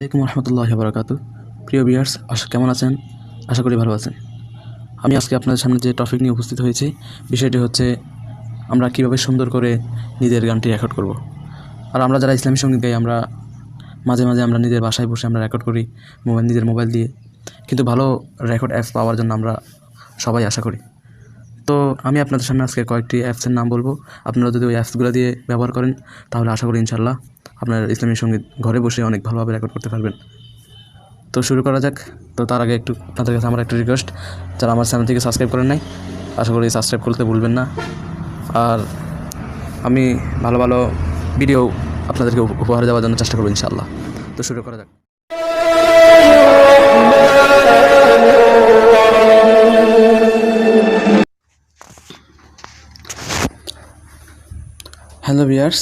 আসসালামু আলাইকুম রহমতুল্লাহি বারাকাতু। প্রিয় ভিউয়ার্স, কেমন আছেন? আশা করি ভালো আছেন। আমি আজকে আপনাদের সামনে যে টপিক নিয়ে উপস্থিত হয়েছি, বিষয়টি হচ্ছে আমরা কীভাবে সুন্দর করে নিজের গানটি রেকর্ড করব। আর আমরা যারা ইসলামী সঙ্গীত গাই, আমরা মাঝে মাঝে আমরা নিজের বাসায় বসে আমরা রেকর্ড করি নিজের মোবাইল দিয়ে, কিন্তু ভালো রেকর্ড অ্যাপস পাওয়ার জন্য আমরা সবাই আশা করি। তো আমি আপনাদের সামনে আজকে কয়েকটি অ্যাপসের নাম বলবো। আপনারা যদি ওই অ্যাপসগুলো দিয়ে ব্যবহার করেন, তাহলে আশা করি ইনশাল্লাহ আপনার ইসলামী সঙ্গীত ঘরে বসে অনেক ভালোভাবে রেকর্ড করতে পারবেন। তো শুরু করা যাক। তো তার আগে আপনাদের কাছে আমার একটা রিকোয়েস্ট, যারা আমার চ্যানেলটিকে সাবস্ক্রাইব করেন নাই, আশা করি সাবস্ক্রাইব করতে ভুলবেন না। আর আমি ভালো ভালো ভিডিও আপনাদেরকে উপহার দেওয়ার জন্য চেষ্টা করবো ইনশাআল্লাহ। তো শুরু করা যাক। হ্যালো ভিউয়ার্স,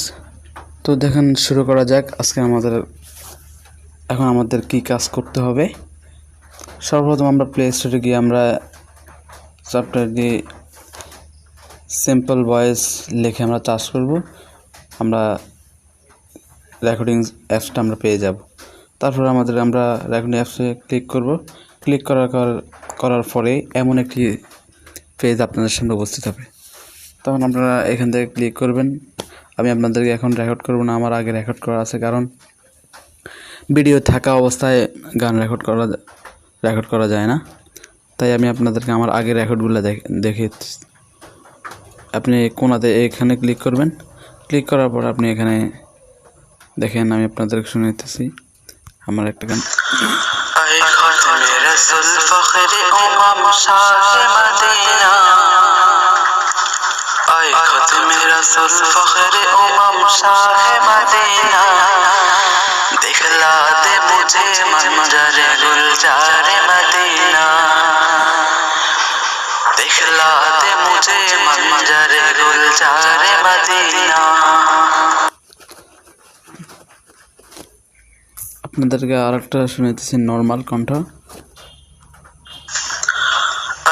তো দেখেন শুরু করা যাক। আজকে আমাদের কি কাজ করতে হবে। সর্বপ্রথম আমরা প্লে স্টোরে গিয়ে আমরা সফটওয়্যার দিয়ে সিম্পল ভয়েস লিখে আমরা চার্জ করব। আমরা রেকর্ডিং অ্যাপসটা আমরা পেয়ে যাব। তারপর আমরা রেকর্ডিং অ্যাপসে ক্লিক করব। ক্লিক করার পরে এমন একটি পেজ আপনাদের সামনে উপস্থিত হবে। তখন আপনারা এখান থেকে ক্লিক করবেন। আমি আপনাদেরকে এখন রেকর্ড করব না, আমার আগে রেকর্ড করা আছে, কারণ ভিডিও থাকা অবস্থায় গান রেকর্ড করা যায় না। তাই আমি আপনাদেরকে আমার আগের রেকর্ডগুলো দেখে আপনি কোনাতে এখানে ক্লিক করবেন। ক্লিক করার পর আপনি এখানে দেখেন, আমি আপনাদেরকে শুনে দিতেছি আমার একটা গান। दिखला दे मुझे मंजर गुलजार मदीना, दिखला दे मुझे मंजर गुलजार मदीना। আপনাদেরকে আরেকটা শুনাইতেছি নরমাল কণ্ঠ।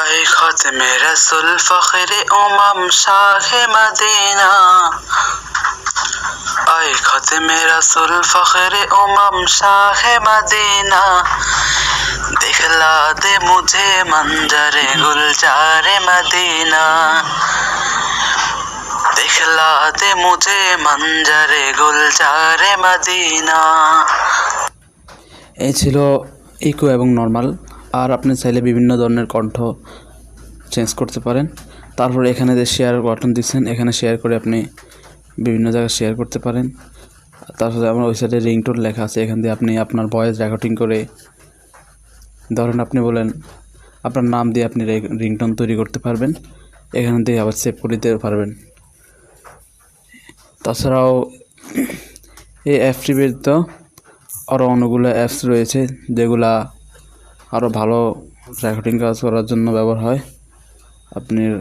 ऐ खत्म रसूल फख्र उमम शाह मदीना, ऐ खत्म रसूल फख्र उमम शाह मदीना, दिखला दे मुझे मंजर गुलजार मदीना, दिखला दे मुझे मंजर गुलजार मदीना। এই ছিল ইকো এবং নর্মাল। আর আপনি চাইলে বিভিন্ন ধরনের কণ্ঠ চেঞ্জ করতে পারেন। তারপর এখানে যে শেয়ার বাটন দিচ্ছেন, এখানে শেয়ার করে আপনি বিভিন্ন জায়গায় শেয়ার করতে পারেন। তারপরে আমার ওই সাইডে রিংটোন লেখা আছে, এখান দিয়ে আপনি আপনার ভয়েস রেকর্ডিং করে, ধরেন আপনি বলেন আপনার নাম দিয়ে আপনি রিংটোন তৈরি করতে পারবেন। এখান থেকে আবার সেভ করে দিতে পারবেন। তাছাড়াও এই অ্যাপটি ব্যতীত আরও অনেকগুলো অ্যাপস রয়েছে, যেগুলা আরও ভালো রেকর্ডিং কাজ করার জন্য ব্যবহার হয়। আপনার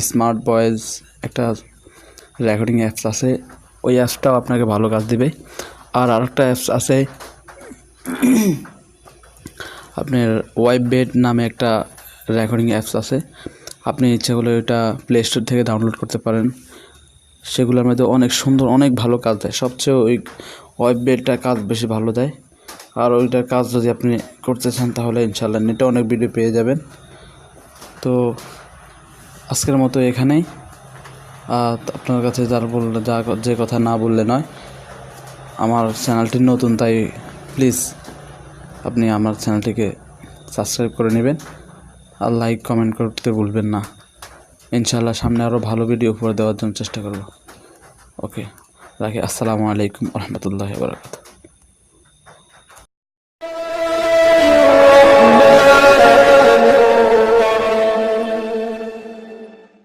স্মার্ট ভয়েস একটা রেকর্ডিং অ্যাপস আছে, ওই অ্যাপসটাও আপনাকে ভালো কাজ দিবে। আর আরেকটা অ্যাপস আছে আপনার ওয়াইবেড নামে একটা রেকর্ডিং অ্যাপস আছে। আপনি ইচ্ছা করলে ওইটা প্লে স্টোর থেকে ডাউনলোড করতে পারেন। সেগুলোর মধ্যে অনেক সুন্দর, অনেক ভালো কাজ দেয়। সবচেয়ে ওই ওয়াইবেডটা কাজ বেশি ভালো দেয়। আর ওইটার কাজ যদি আপনি করতে চান, তাহলে ইনশাআল্লাহ নেটে অনেক ভিডিও পেয়ে যাবেন। তো আজকের মতো এখানেই। আপনার কাছে যে কথা না বললে নয়, আমার চ্যানেলটি নতুন, তাই প্লিজ আপনি আমার চ্যানেলটিকে সাবস্ক্রাইব করে নেবেন আর লাইক কমেন্ট করতে ভুলবেন না। ইনশাআল্লাহ সামনে আরও ভালো ভিডিও উপহার দেওয়ার জন্য চেষ্টা করব। ওকে, রাখি। আসসালামু আলাইকুম রহমতুল্লাহি বারাকাতুহু।